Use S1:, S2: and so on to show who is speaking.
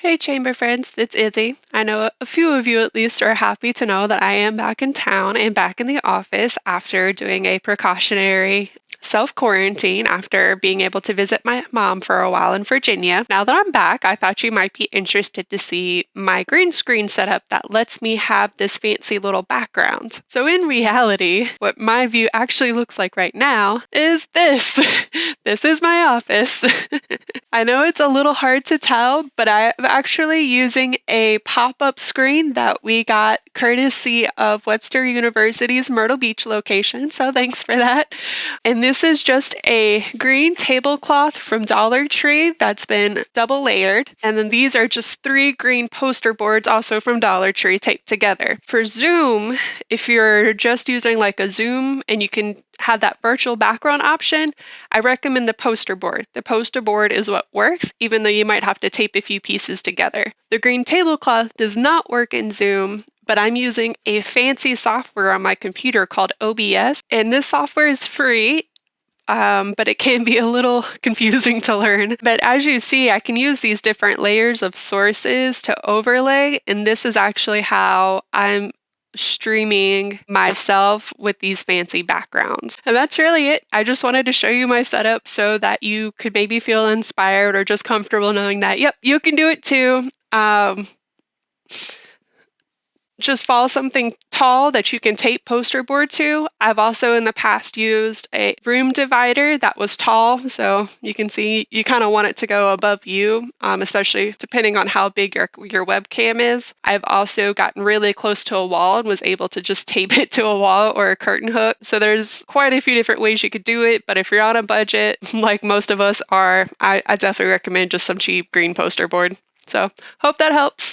S1: Hey, Chamber friends, it's Izzy. I know a few of you at least are happy to know that I am back in town and back in the office after doing a precautionary self-quarantine after being able to visit my mom for a while in Virginia. Now that I'm back, I thought you might be interested to see my green screen setup that lets me have this fancy little background. So in reality, what my view actually looks like right now is this. This is my office. I know it's a little hard to tell, but I'm actually using a pop-up screen that we got courtesy of Webster University's Myrtle Beach location, so thanks for that. And this is just a green tablecloth from Dollar Tree that's been double layered. And then these are just 3 green poster boards also from Dollar Tree taped together. For Zoom, if you're just using like a Zoom and you can have that virtual background option, I recommend the poster board. The poster board is what works, even though you might have to tape a few pieces together. The green tablecloth does not work in Zoom, but I'm using a fancy software on my computer called OBS, and this software is free. But it can be a little confusing to learn. But as you see, I can use these different layers of sources to overlay, and this is actually how I'm streaming myself with these fancy backgrounds. And that's really it. I just wanted to show you my setup so that you could maybe feel inspired or just comfortable knowing that, yep, you can do it too. Just follow something tall that you can tape poster board to. I've also in the past used a room divider that was tall, so you can see you kind of want it to go above you, especially depending on how big your webcam is. I've also gotten really close to a wall and was able to just tape it to a wall or a curtain hook. So there's quite a few different ways you could do it, but if you're on a budget, like most of us are, I definitely recommend just some cheap green poster board. So hope that helps.